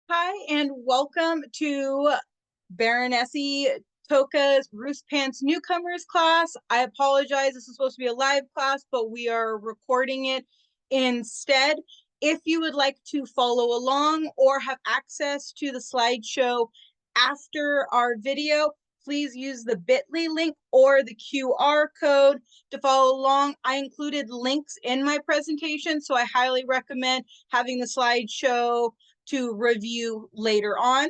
Hi, and welcome to Baronessie Toka's Roost Pants Newcomers class. I apologize. This is supposed to be a live class, but we are recording it instead. If you would like to follow along or have access to the slideshow after our video, please use the bit.ly link or the QR code to follow along. I included links in my presentation, so I highly recommend having the slideshow to review later on.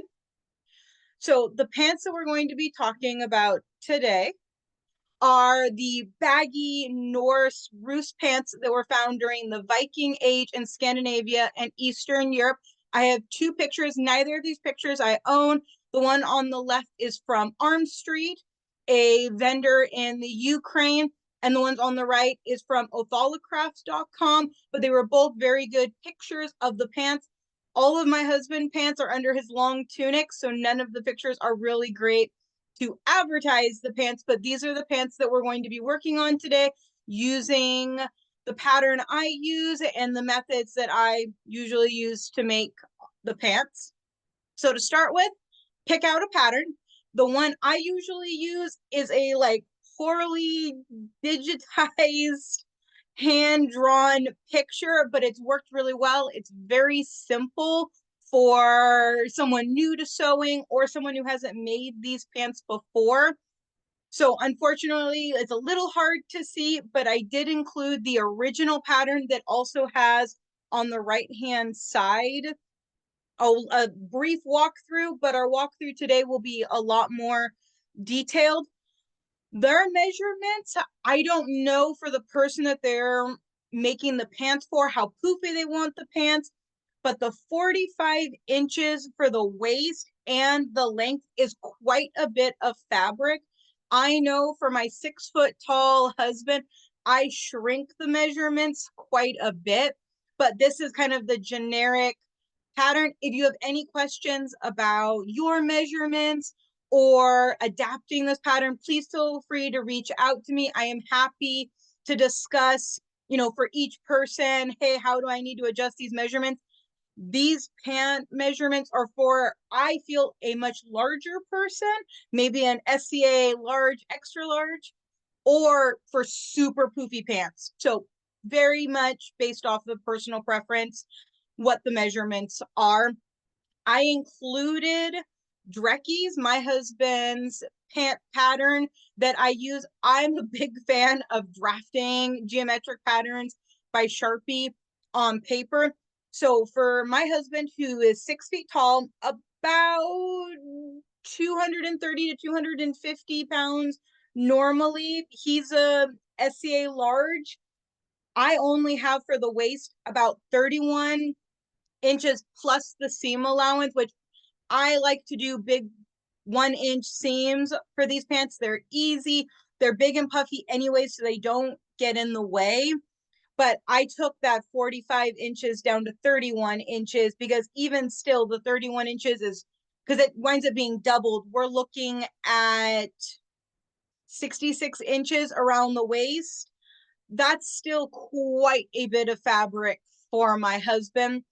So the pants that we're going to be talking about today are the baggy Norse roost pants that were found during the Viking Age in Scandinavia and Eastern Europe. I have two pictures. Neither of these pictures I own. The one on the left is from Arm Street, a vendor in the Ukraine, and the ones on the right is from otholocrafts.com, but they were both very good pictures of the pants. All of my husband's pants are under his long tunic, so none of the pictures are really great to advertise the pants, but these are the pants that we're going to be working on today using the pattern I use and the methods that I usually use to make the pants. So to start with, pick out a pattern. The one I usually use is a poorly digitized hand-drawn picture, but it's worked really well. It's very simple for someone new to sewing or someone who hasn't made these pants before. So unfortunately, it's a little hard to see, but I did include the original pattern that also has on the right-hand side a brief walkthrough, but our walkthrough today will be a lot more detailed. Their measurements, I don't know for the person that they're making the pants for, how poofy they want the pants, but the 45 inches for the waist and the length is quite a bit of fabric. I know for my 6 foot tall husband, I shrink the measurements quite a bit, but this is kind of the generic pattern. If you have any questions about your measurements or adapting this pattern, please feel free to reach out to me. I am happy to discuss, for each person, hey, how do I need to adjust these measurements? These pant measurements are for, I feel, a much larger person, maybe an SCA large, extra large, or for super poofy pants. So very much based off of personal preference, what the measurements are. I included Dreckies, my husband's pant pattern that I use. I'm a big fan of drafting geometric patterns by Sharpie on paper. So for my husband, who is 6 feet tall, about 230 to 250 pounds normally, he's a SCA large. I only have for the waist about 31 inches plus the seam allowance, which I like to do big 1 inch seams for these pants. They're easy. They're big and puffy anyway, so they don't get in the way. But I took that 45 inches down to 31 inches because even still, the 31 inches is, because it winds up being doubled. We're looking at 66 inches around the waist. That's still quite a bit of fabric for my husband.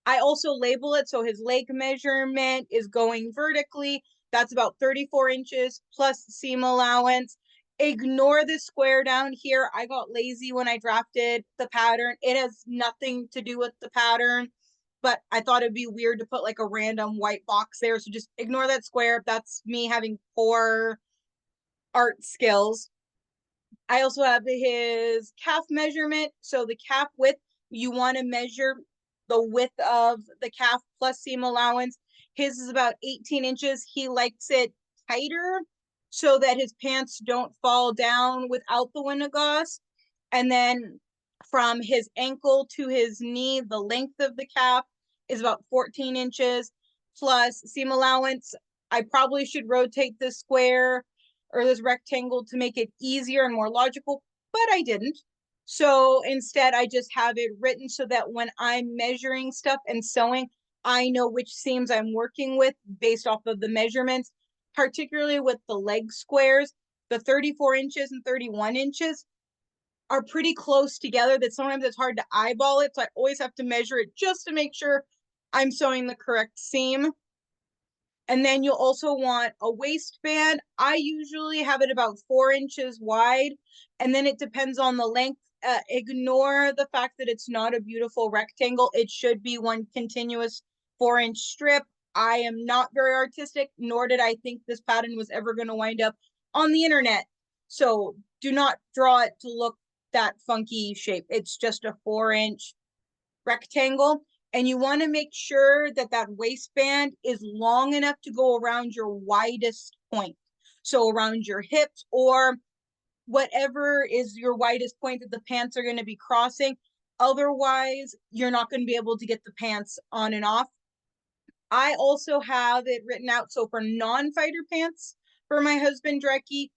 I also label it so his leg measurement is going vertically. That's about 34 inches plus seam allowance. Ignore the square down here. I got lazy when I drafted the pattern. It has nothing to do with the pattern, but I thought it'd be weird to put like a random white box there. So just ignore that square. That's me having poor art skills. I also have his calf measurement. So the calf width, you want to measure the width of the calf plus seam allowance. His is about 18 inches. He likes it tighter so that his pants don't fall down without the window gauze. And then from his ankle to his knee, the length of the calf is about 14 inches plus seam allowance. I probably should rotate this square or this rectangle to make it easier and more logical, but I didn't. So instead, I just have it written so that when I'm measuring stuff and sewing, I know which seams I'm working with based off of the measurements, particularly with the leg squares. The 34 inches and 31 inches are pretty close together that sometimes it's hard to eyeball it. So I always have to measure it just to make sure I'm sewing the correct seam. And then you'll also want a waistband. I usually have it about 4 inches wide, and then it depends on the length. Ignore the fact that it's not a beautiful rectangle. It should be one continuous 4 inch strip. I am not very artistic, nor did I think this pattern was ever going to wind up on the internet. So do not draw it to look that funky shape. It's just a 4 inch rectangle. And you want to make sure that that waistband is long enough to go around your widest point. So around your hips or whatever is your widest point that the pants are going to be crossing. Otherwise, you're not going to be able to get the pants on and off. I also have it written out. So for non-fighter pants for my husband, Drecky,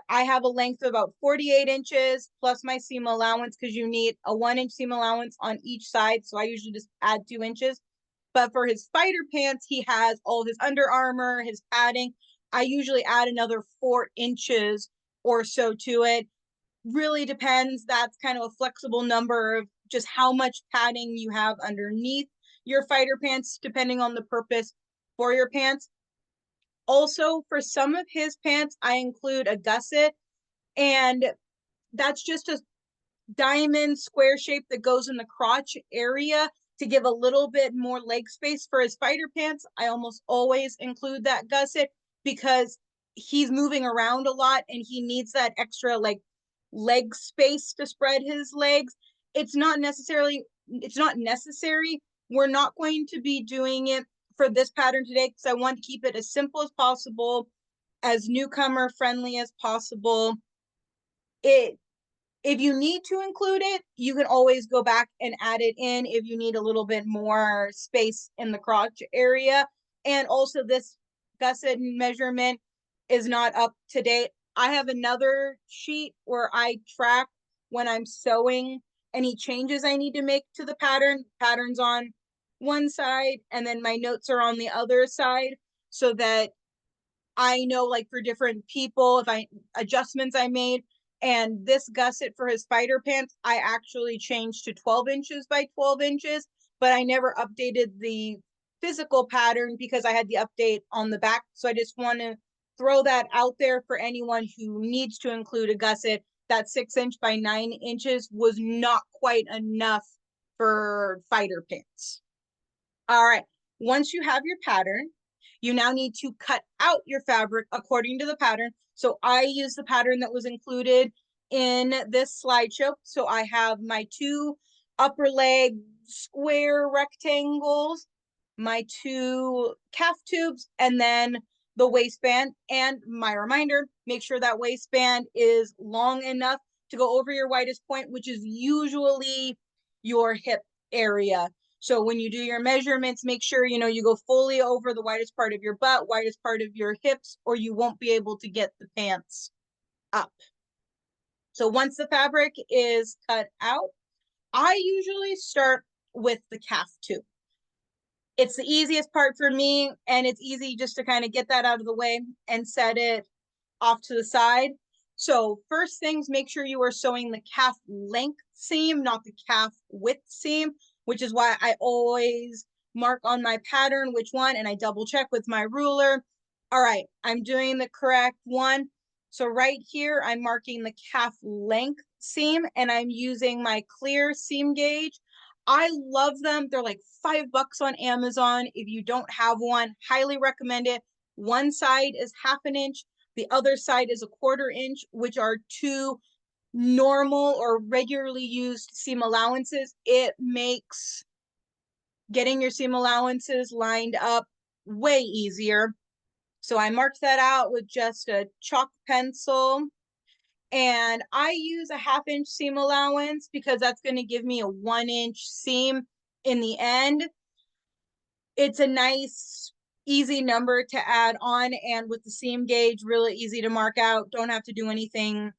I have a length of about 48 inches plus my seam allowance because you need a 1 inch seam allowance on each side. So I usually just add 2 inches. But for his fighter pants, he has all his Under Armour, his padding. I usually add another 4 inches or so to it. Really depends. That's kind of a flexible number of just how much padding you have underneath your fighter pants, depending on the purpose for your pants. Also, for some of his pants, I include a gusset, and that's just a diamond square shape that goes in the crotch area to give a little bit more leg space for his fighter pants. I almost always include that gusset because he's moving around a lot and he needs that extra like leg space to spread his legs. It's not necessary. We're not going to be doing it for this pattern today because I want to keep it as simple as possible, as newcomer friendly as possible. If you need to include it, you can always go back and add it in if you need a little bit more space in the crotch area. And also this gusset measurement is not up to date. I have another sheet where I track when I'm sewing any changes I need to make to the patterns on one side, and then my notes are on the other side so that I know like for different people, if I adjustments I made. And this gusset for his fighter pants, I actually changed to 12 inches by 12 inches, but I never updated the physical pattern because I had the update on the back. So I just want to throw that out there for anyone who needs to include a gusset. That 6 inch by 9 inches was not quite enough for fighter pants. All right. Once you have your pattern, you now need to cut out your fabric according to the pattern. So I use the pattern that was included in this slideshow. So I have my 2 upper leg square rectangles, my 2 calf tubes, and then the waistband. And my reminder, make sure that waistband is long enough to go over your widest point, which is usually your hip area. So when you do your measurements, make sure, you go fully over the widest part of your butt, widest part of your hips, or you won't be able to get the pants up. So once the fabric is cut out, I usually start with the calf tube. It's the easiest part for me, and it's easy just to kind of get that out of the way and set it off to the side. So first things, make sure you are sewing the calf length seam, not the calf width seam, which is why I always mark on my pattern which one, and I double check with my ruler. All right, I'm doing the correct one. So right here, I'm marking the calf length seam, and I'm using my clear seam gauge. I love them. They're like $5 on Amazon. If you don't have one, highly recommend it. One side is 1/2 inch. The other side is 1/4 inch, which are 2 normal or regularly used seam allowances. It makes getting your seam allowances lined up way easier. So I marked that out with just a chalk pencil. And I use a 1/2 inch seam allowance because that's going to give me a 1 inch seam in the end. It's a nice, easy number to add on. And with the seam gauge, really easy to mark out. Don't have to do anything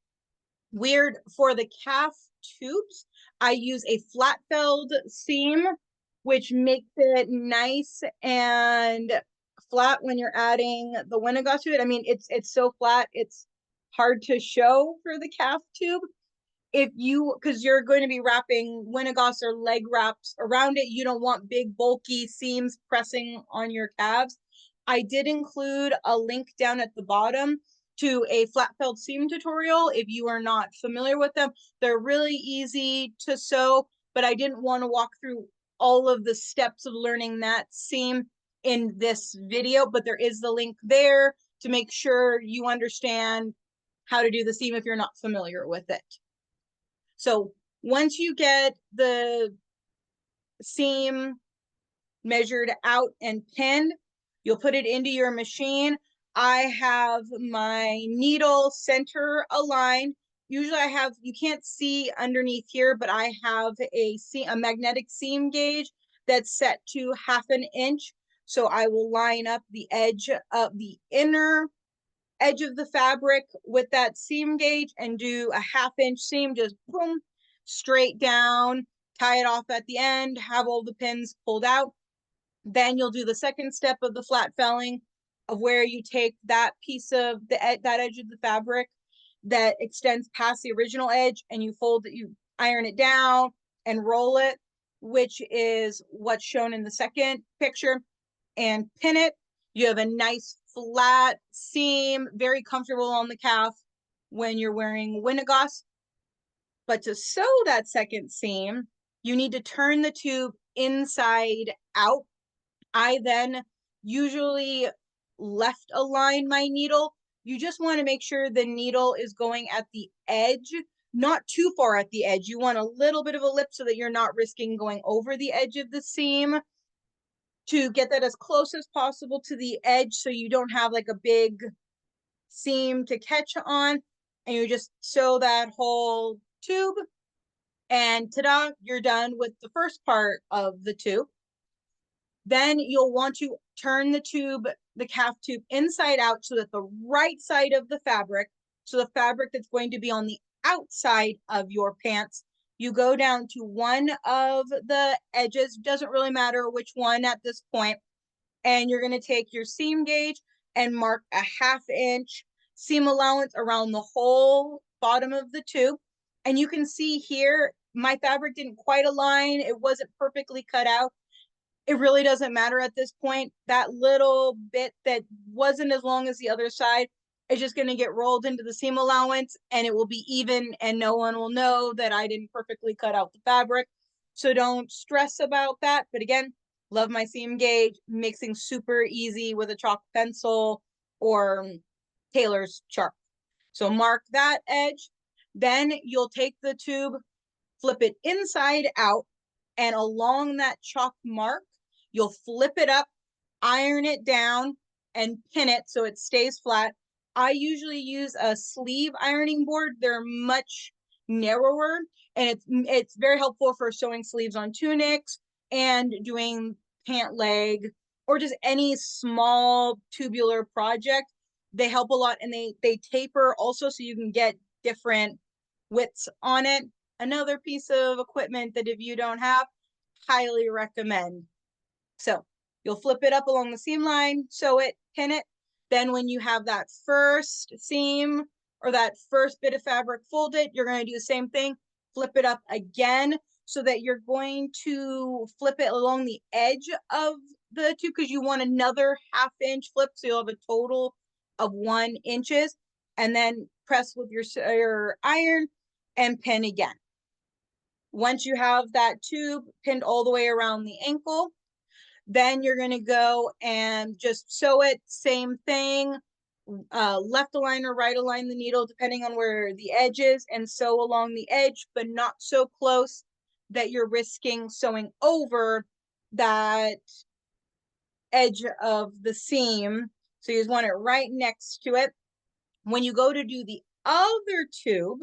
weird. For the calf tubes, I use a flat felled seam, which makes it nice and flat when you're adding the Winnegaud to it. I mean, it's so flat, it's hard to show for the calf tube. if you, because you're going to be wrapping Winnegoss or leg wraps around it, you don't want big bulky seams pressing on your calves. I did include a link down at the bottom to a flat felled seam tutorial if you are not familiar with them. They're really easy to sew, but I didn't want to walk through all of the steps of learning that seam in this video, but there is the link there to make sure you understand how to do the seam if you're not familiar with it. So once you get the seam measured out and pinned, you'll put it into your machine. I have my needle center aligned. Usually I have, you can't see underneath here, but I have a magnetic seam gauge that's set to 1/2 inch. So I will line up the edge of the inner edge of the fabric with that seam gauge and do a 1/2 inch seam, just boom, straight down, tie it off at the end, have all the pins pulled out. Then you'll do the second step of the flat felling, of where you take that piece of that edge of the fabric that extends past the original edge, and you fold it, you iron it down and roll it, which is what's shown in the second picture, and pin it. You have a nice flat seam, very comfortable on the calf when you're wearing Winnegoss. But to sew that second seam, you need to turn the tube inside out. I then usually left align my needle. You just want to make sure the needle is going at the edge, not too far at the edge. You want a little bit of a lip so that you're not risking going over the edge of the seam, to get that as close as possible to the edge so you don't have like a big seam to catch on. And you just sew that whole tube, and ta-da, you're done with the first part of the tube. Then you'll want to turn the tube, the calf tube, inside out so that the right side of the fabric, so the fabric that's going to be on the outside of your pants, you go down to one of the edges, doesn't really matter which one at this point, and you're going to take your seam gauge and mark a 1/2 inch seam allowance around the whole bottom of the tube. And you can see here, my fabric didn't quite align. It wasn't perfectly cut out. It really doesn't matter at this point. That little bit that wasn't as long as the other side is just going to get rolled into the seam allowance, and it will be even, and no one will know that I didn't perfectly cut out the fabric. So don't stress about that. But again, love my seam gauge, makes things super easy with a chalk pencil or tailor's chart. So mark that edge. Then you'll take the tube, flip it inside out, and along that chalk mark, you'll flip it up, iron it down, and pin it so it stays flat. I usually use a sleeve ironing board. They're much narrower, and it's very helpful for sewing sleeves on tunics and doing pant leg or just any small tubular project. They help a lot, and they taper also, so you can get different widths on it. Another piece of equipment that if you don't have, highly recommend. So you'll flip it up along the seam line, sew it, pin it. Then when you have that first seam or that first bit of fabric folded, you're going to do the same thing, flip it up again, so that you're going to flip it along the edge of the tube, because you want another 1/2 inch flip, so you'll have a total of 1 inch, and then press with your iron and pin again. Once you have that tube pinned all the way around the ankle, then you're going to go and just sew it, same thing, left align or right align the needle depending on where the edge is, and sew along the edge, but not so close that you're risking sewing over that edge of the seam. So you just want it right next to it. When you go to do the other tube,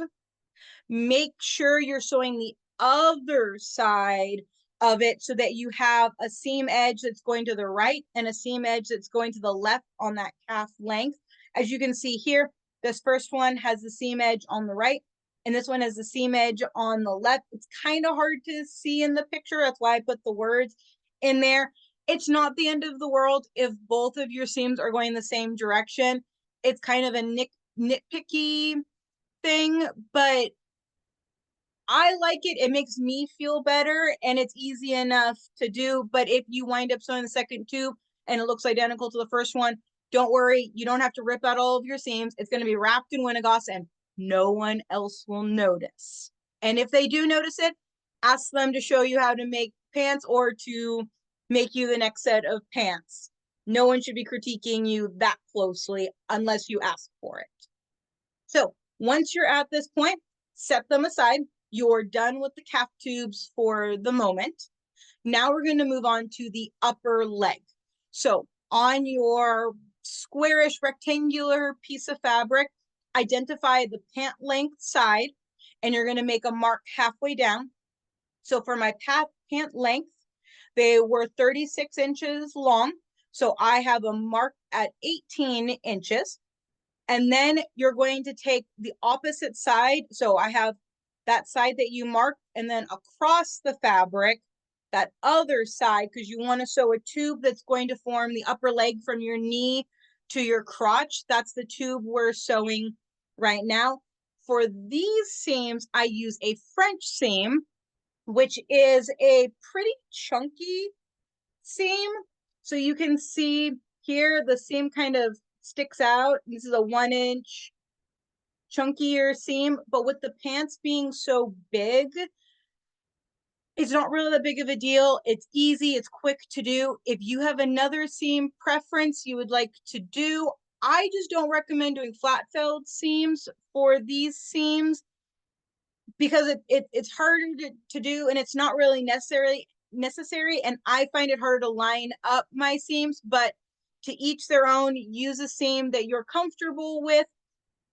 make sure you're sewing the other side of it so that you have a seam edge that's going to the right and a seam edge that's going to the left on that calf length. As you can see here, this first one has the seam edge on the right, and this one has the seam edge on the left. It's kind of hard to see in the picture. That's why I put the words in there. It's not the end of the world if both of your seams are going the same direction. It's kind of a nitpicky thing, but I like it. It makes me feel better and it's easy enough to do. But if you wind up sewing the second tube and it looks identical to the first one, don't worry. You don't have to rip out all of your seams. It's going to be wrapped in Winnegoss and no one else will notice. And if they do notice it, ask them to show you how to make pants or to make you the next set of pants. No one should be critiquing you that closely unless you ask for it. So once you're at this point, set them aside. You're done with the calf tubes for the moment. Now we're going to move on to the upper leg. So on your squarish rectangular piece of fabric, identify the pant length side, and you're going to make a mark halfway down. So for my pant length, they were 36 inches long. So I have a mark at 18 inches. And then you're going to take the opposite side. So I have that side that you marked, and then across the fabric, that other side, because you want to sew a tube that's going to form the upper leg from your knee to your crotch. That's the tube we're sewing right now. For these seams, I use a French seam, which is a pretty chunky seam. So you can see here, the seam kind of sticks out. This is a 1 inch chunkier seam, but with the pants being so big, it's not really that big of a deal. It's easy, it's quick to do. If you have another seam preference you would like to do, I just don't recommend doing flat felled seams for these seams because it's harder to do and it's not really necessary, and I find it harder to line up my seams. But to each their own. Use a seam that you're comfortable with.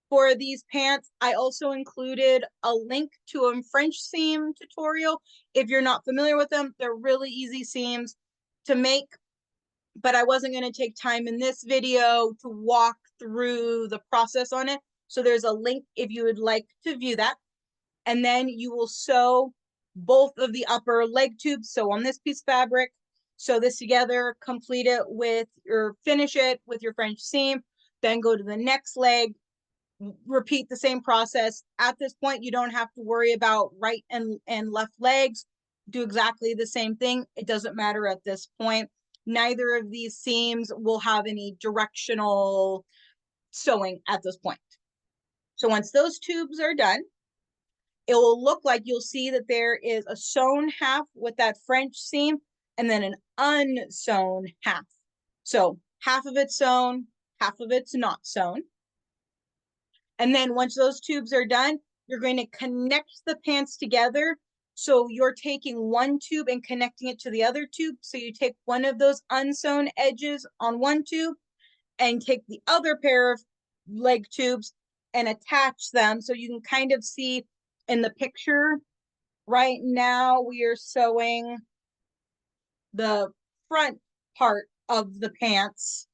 For these pants, I also included a link to a French seam tutorial. If you're not familiar with them, they're really easy seams to make, but I wasn't going to take time in this video to walk through the process on it. So there's a link if you would like to view that. And then you will sew both of the upper leg tubes. So on this piece of fabric, sew this together, complete it with, or finish it with your French seam, then go to the next leg, repeat the same process. At this point, you don't have to worry about right and left legs. Do exactly the same thing. It doesn't matter at this point. Neither of these seams will have any directional sewing at this point. So once those tubes are done, it will look like you'll see that there is a sewn half with that French seam and then an unsewn half. So half of it's sewn, half of it's not sewn. And then once those tubes are done, you're going to connect the pants together. So you're taking one tube and connecting it to the other tube. So you take one of those unsewn edges on one tube and take the other pair of leg tubes and attach them. So you can kind of see in the picture right now, we are sewing the front part of the pants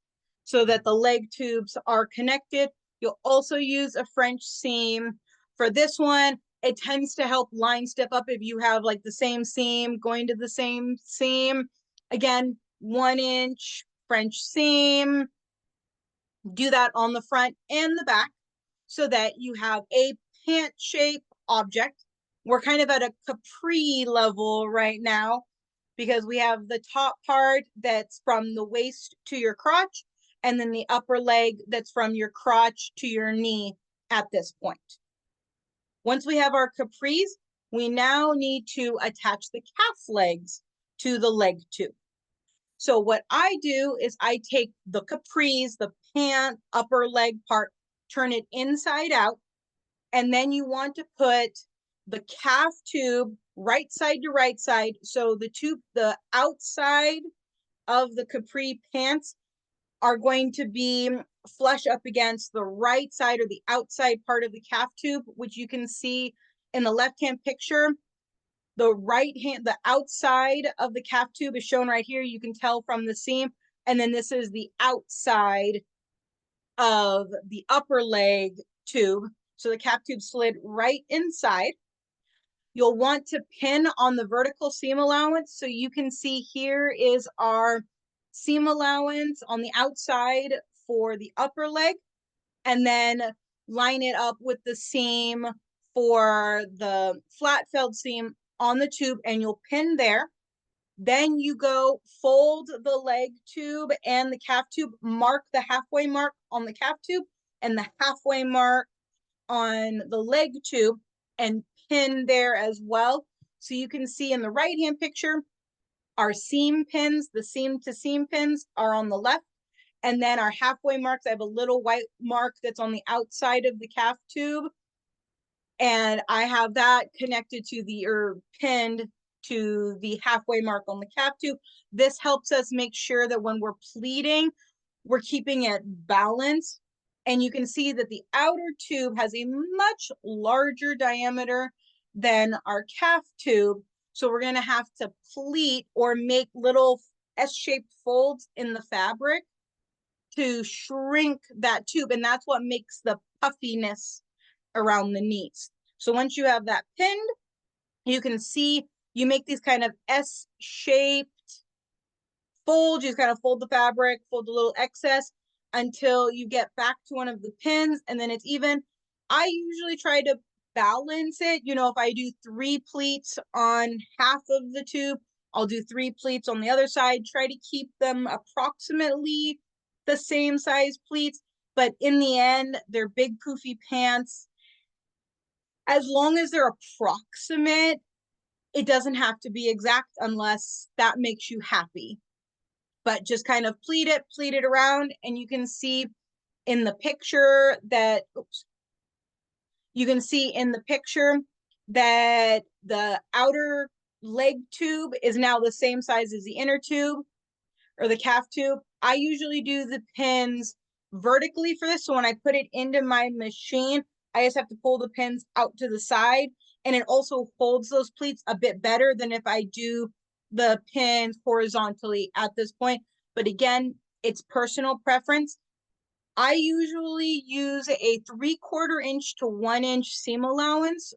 so that the leg tubes are connected. You'll also use a French seam for this one. It tends to help line step up if you have like the same seam going to the same seam. Again, 1 inch French seam. Do that on the front and the back so that you have a pant shape object. We're kind of at a capri level right now because we have the top part that's from the waist to your crotch, and then the upper leg that's from your crotch to your knee at this point. Once we have our capris, we now need to attach the calf legs to the leg tube. So what I do is I take the capris, the pant upper leg part, turn it inside out, and then you want to put the calf tube right side to right side. So the tube, the outside of the capri pants are going to be flush up against the right side or the outside part of the calf tube, which you can see in the left-hand picture. The right hand, the outside of the calf tube is shown right here. You can tell from the seam. And then this is the outside of the upper leg tube. So the calf tube slid right inside. You'll want to pin on the vertical seam allowance. So you can see here is our seam allowance on the outside for the upper leg, and then line it up with the seam for the flat felled seam on the tube, and you'll pin there. Then you go fold the leg tube and the calf tube, mark the halfway mark on the calf tube and the halfway mark on the leg tube, and pin there as well. So you can see in the right hand picture, our seam pins, the seam to seam pins are on the left. And then our halfway marks, I have a little white mark that's on the outside of the calf tube. And I have that connected to the, or pinned to the halfway mark on the calf tube. This helps us make sure that when we're pleating, we're keeping it balanced. And you can see that the outer tube has a much larger diameter than our calf tube. So we're going to have to pleat or make little S-shaped folds in the fabric to shrink that tube. And that's what makes the puffiness around the knees. So once you have that pinned, you can see you make these kind of S-shaped folds. You just kind of fold the fabric, fold a little excess until you get back to one of the pins, and then it's even. I usually try to balance it. You know, if I do 3 pleats on half of the tube, I'll do 3 pleats on the other side, try to keep them approximately the same size pleats, but in the end, they're big poofy pants. As long as they're approximate, it doesn't have to be exact unless that makes you happy. But just kind of pleat it around, and you can see in the picture that, you can see in the picture that the outer leg tube is now the same size as the inner tube or the calf tube. I usually do the pins vertically for this. So when I put it into my machine, I just have to pull the pins out to the side, and it also holds those pleats a bit better than if I do the pins horizontally at this point. But again, it's personal preference. I usually use a 3/4 inch to 1 inch seam allowance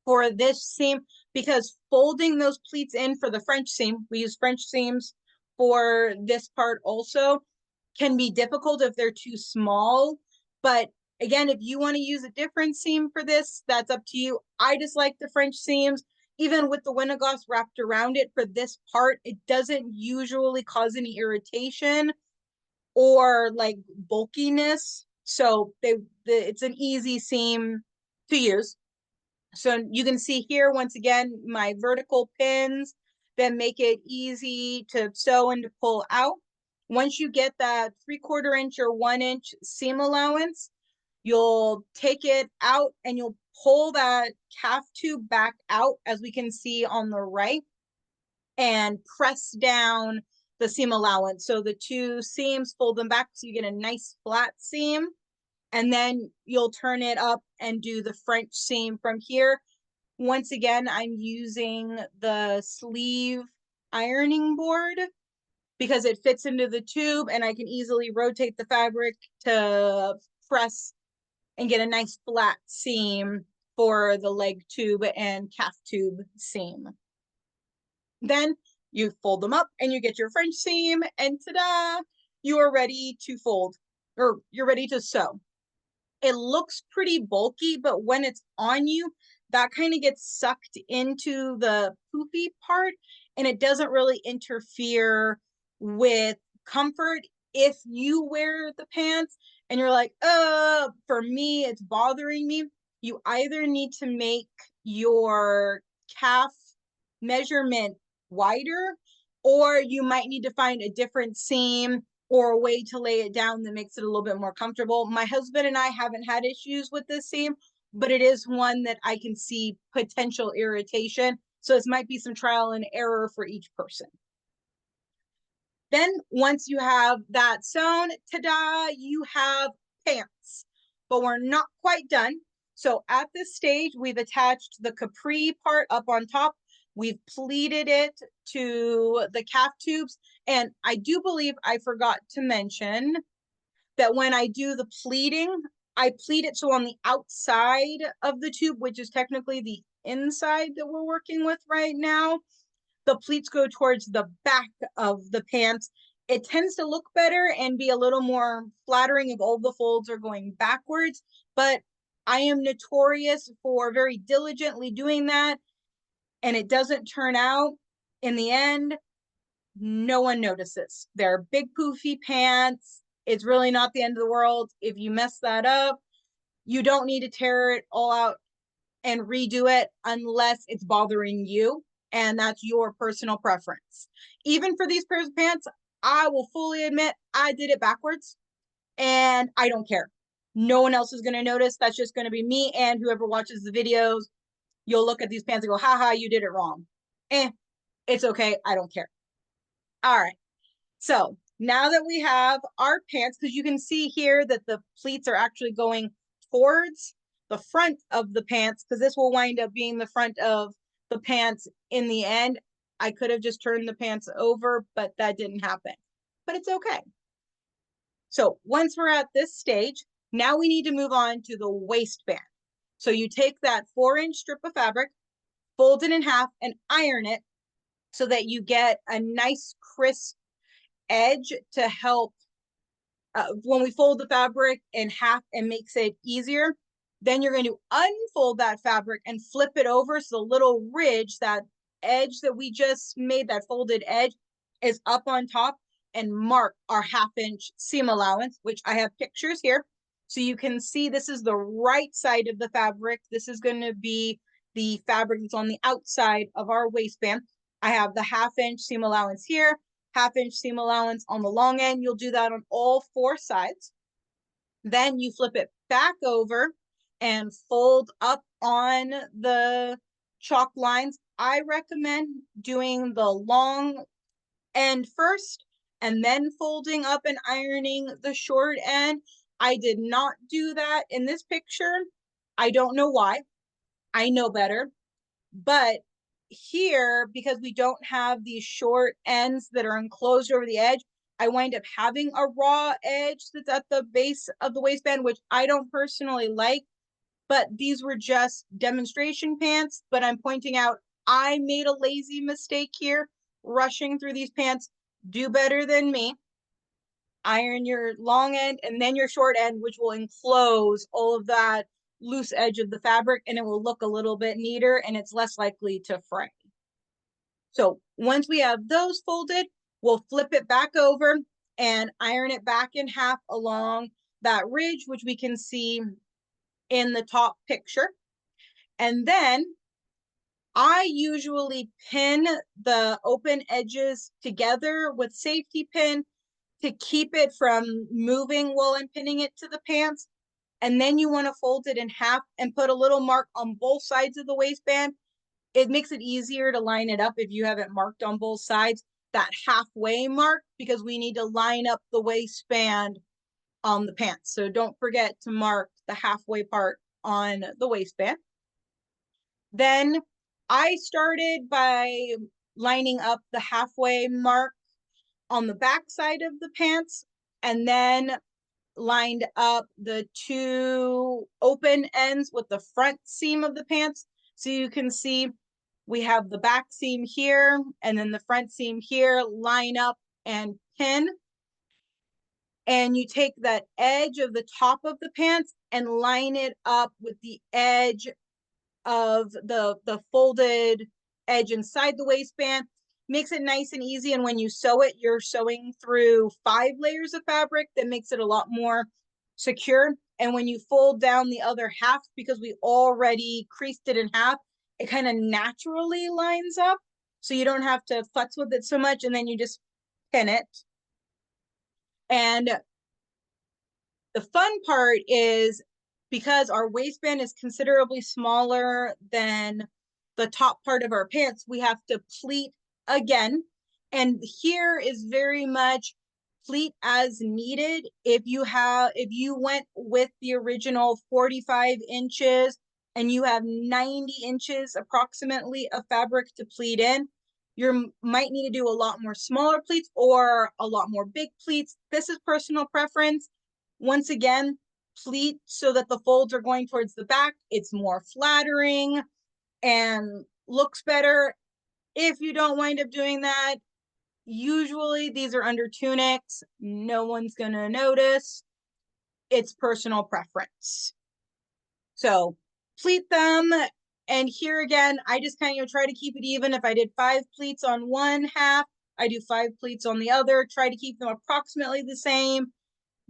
for this seam, because folding those pleats in for the French seam, we use French seams for this part also, can be difficult if they're too small. But again, if you want to use a different seam for this, that's up to you. I just like the French seams. Even with the Winnegoss wrapped around it for this part, it doesn't usually cause any irritation or like bulkiness. So it's an easy seam to use. So you can see here, once again, my vertical pins that make it easy to sew and to pull out. Once you get that 3/4 inch or 1 inch seam allowance, you'll take it out and you'll pull that calf tube back out, as we can see on the right, and press down the seam allowance. So the 2 seams, fold them back so you get a nice flat seam. And then you'll turn it up and do the French seam from here. Once again, I'm using the sleeve ironing board because it fits into the tube, and I can easily rotate the fabric to press and get a nice flat seam for the leg tube and calf tube seam. Then you fold them up and you get your French seam, and ta-da, you are ready to fold, or you're ready to sew. It looks pretty bulky, but when it's on you, that kind of gets sucked into the poofy part, and it doesn't really interfere with comfort. If you wear the pants and you're like, for me, it's bothering me, you either need to make your calf measurement wider, or you might need to find a different seam or a way to lay it down that makes it a little bit more comfortable. My husband and I haven't had issues with this seam, but it is one that I can see potential irritation. So this might be some trial and error for each person. Then once you have that sewn, ta-da, you have pants. But we're not quite done. So at this stage, we've attached the capri part up on top. We've pleated it to the calf tubes. And I do believe I forgot to mention that when I do the pleating, I pleat it so on the outside of the tube, which is technically the inside that we're working with right now, the pleats go towards the back of the pants. It tends to look better and be a little more flattering if all the folds are going backwards, but I am notorious for very diligently doing that, and it doesn't turn out. In the end, no one notices. They're big poofy pants. It's really not the end of the world. If you mess that up, you don't need to tear it all out and redo it unless it's bothering you and that's your personal preference. Even for these pairs of pants, I will fully admit I did it backwards and I don't care. No one else is going to notice. That's just going to be me and whoever watches the videos. You'll look at these pants and go, haha, you did it wrong. It's okay. I don't care. All right. So now that we have our pants, because you can see here that the pleats are actually going towards the front of the pants, because this will wind up being the front of the pants in the end. I could have just turned the pants over, but that didn't happen. But it's okay. So once we're at this stage, now we need to move on to the waistband. So you take that 4-inch strip of fabric, fold it in half, and iron it so that you get a nice crisp edge to help when we fold the fabric in half and makes it easier. Then you're going to unfold that fabric and flip it over so the little ridge, that edge that we just made, that folded edge, is up on top, and mark our 1/2-inch seam allowance, which I have pictures here. So you can see this is the right side of the fabric. This is going to be the fabric that's on the outside of our waistband. I have the 1/2-inch seam allowance here, 1/2-inch seam allowance on the long end. You'll do that on all 4 sides. Then you flip it back over and fold up on the chalk lines. I recommend doing the long end first and then folding up and ironing the short end. I did not do that in this picture. I don't know why. I know better. But here, because we don't have these short ends that are enclosed over the edge, I wind up having a raw edge that's at the base of the waistband, which I don't personally like. But these were just demonstration pants. But I'm pointing out I made a lazy mistake here, rushing through these pants. Do better than me. Iron your long end and then your short end, which will enclose all of that loose edge of the fabric, and it will look a little bit neater and it's less likely to fray. So once we have those folded, we'll flip it back over and iron it back in half along that ridge, which we can see in the top picture. And then I usually pin the open edges together with safety pin to keep it from moving while I'm pinning it to the pants. And then you want to fold it in half and put a little mark on both sides of the waistband. It makes it easier to line it up if you have it marked on both sides, that halfway mark, because we need to line up the waistband on the pants. So don't forget to mark the halfway part on the waistband. Then I started by lining up the halfway mark on the back side of the pants and then lined up the 2 open ends with the front seam of the pants. So you can see we have the back seam here and then the front seam here, line up and pin. And you take that edge of the top of the pants and line it up with the edge of the folded edge inside the waistband. Makes it nice and easy, and when you sew it, you're sewing through 5 layers of fabric. That makes it a lot more secure. And when you fold down the other half, because we already creased it in half, it kind of naturally lines up, so you don't have to futz with it so much, and then you just pin it. And the fun part is, because our waistband is considerably smaller than the top part of our pants, we have to pleat again. And here is very much pleat as needed. If you went with the original 45 inches and you have 90 inches approximately of fabric to pleat in, you might need to do a lot more smaller pleats or a lot more big pleats. This is personal preference. Once again, pleat so that the folds are going towards the back. It's more flattering and looks better. If you don't wind up doing that, usually these are under tunics. No one's going to notice. It's personal preference. So pleat them. And here again, I just kind of try to keep it even. If I did 5 pleats on one half, I do 5 pleats on the other, try to keep them approximately the same,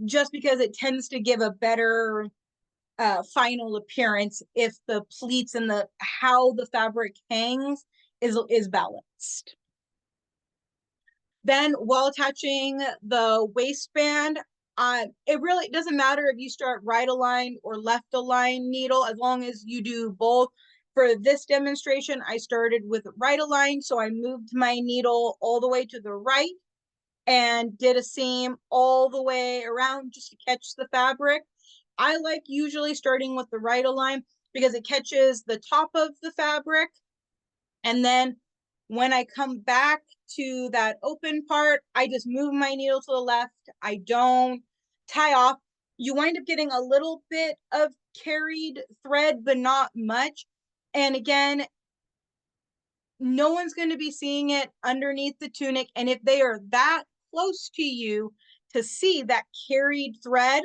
just because it tends to give a better final appearance if the pleats and the how the fabric hangs is balanced. Then while attaching the waistband, it really doesn't matter if you start right aligned or left aligned needle, as long as you do both. For this demonstration, I started with right aligned, so I moved my needle all the way to the right and did a seam all the way around just to catch the fabric. I like usually starting with the right align because it catches the top of the fabric. And then when I come back to that open part, I just move my needle to the left. I don't tie off. You wind up getting a little bit of carried thread, but not much. And again, no one's going to be seeing it underneath the tunic. And if they are that close to you to see that carried thread,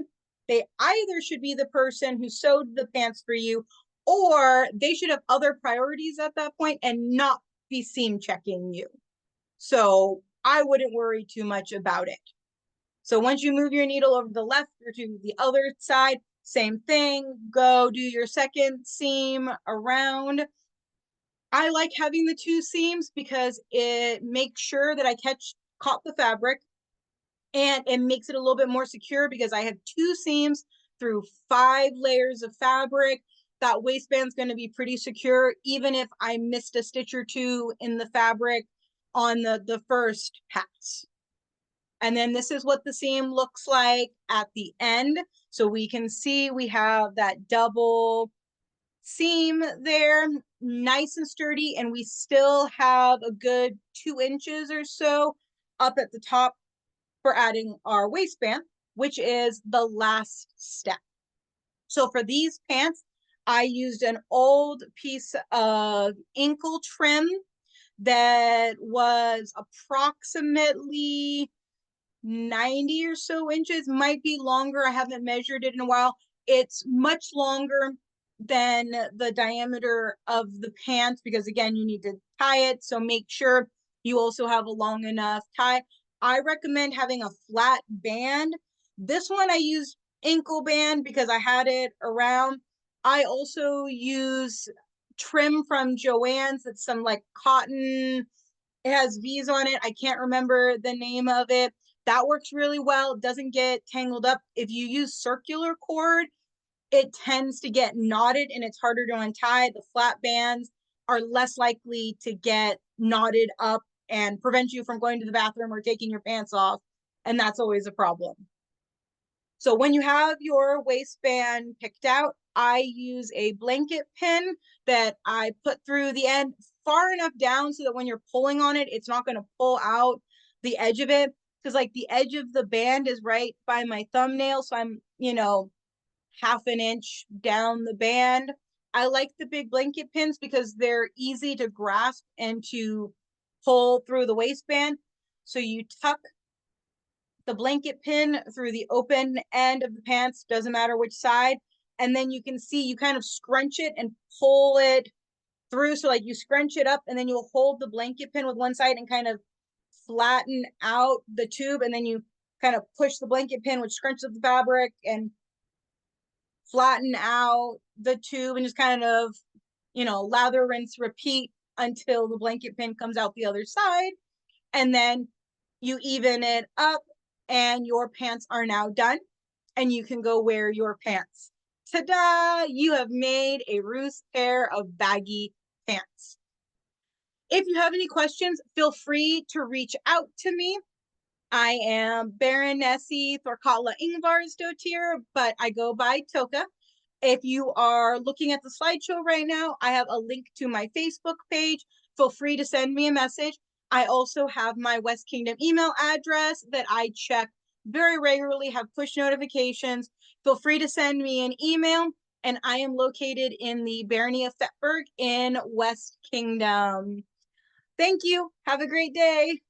they either should be the person who sewed the pants for you, or they should have other priorities at that point and not be seam checking you. So I wouldn't worry too much about it. So once you move your needle over to the left or to the other side, same thing, go do your second seam around. I like having the 2 seams because it makes sure that I caught the fabric, and it makes it a little bit more secure because I have 2 seams through 5 layers of fabric. That waistband's going to be pretty secure, even if I missed a stitch or 2 in the fabric on the first pass. And then this is what the seam looks like at the end. So we can see we have that double seam there, nice and sturdy, and we still have a good 2 inches or so up at the top for adding our waistband, which is the last step. So for these pants, I used an old piece of ankle trim that was approximately 90 or so inches, might be longer. I haven't measured it in a while. It's much longer than the diameter of the pants because, again, you need to tie it. So make sure you also have a long enough tie. I recommend having a flat band. This one I used ankle band because I had it around. I also use trim from Joann's. It's some like cotton. It has V's on it. I can't remember the name of it. That works really well. It doesn't get tangled up. If you use circular cord, it tends to get knotted and it's harder to untie. The flat bands are less likely to get knotted up and prevent you from going to the bathroom or taking your pants off. And that's always a problem. So when you have your waistband picked out, I use a blanket pin that I put through the end far enough down so that when you're pulling on it, it's not going to pull out the edge of it. Because like the edge of the band is right by my thumbnail. So I'm, half an inch down the band. I like the big blanket pins because they're easy to grasp and to pull through the waistband. So you tuck the blanket pin through the open end of the pants, doesn't matter which side. And then you can see you kind of scrunch it and pull it through. So like you scrunch it up and then you'll hold the blanket pin with one side and kind of flatten out the tube. And then you kind of push the blanket pin, which scrunches up the fabric and flatten out the tube and just kind of, lather, rinse, repeat until the blanket pin comes out the other side. And then you even it up and your pants are now done and you can go wear your pants. Ta-da! You have made a Ruth's pair of baggy pants. If you have any questions, feel free to reach out to me. I am Baronessie Thorkalla Yngvarsdottir, but I go by Toka. If you are looking at the slideshow right now, I have a link to my Facebook page. Feel free to send me a message. I also have my West Kingdom email address that I check very regularly, have push notifications. Feel free to send me an email, and I am located in the Baronie of Thetford in West Kingdom. Thank you. Have a great day.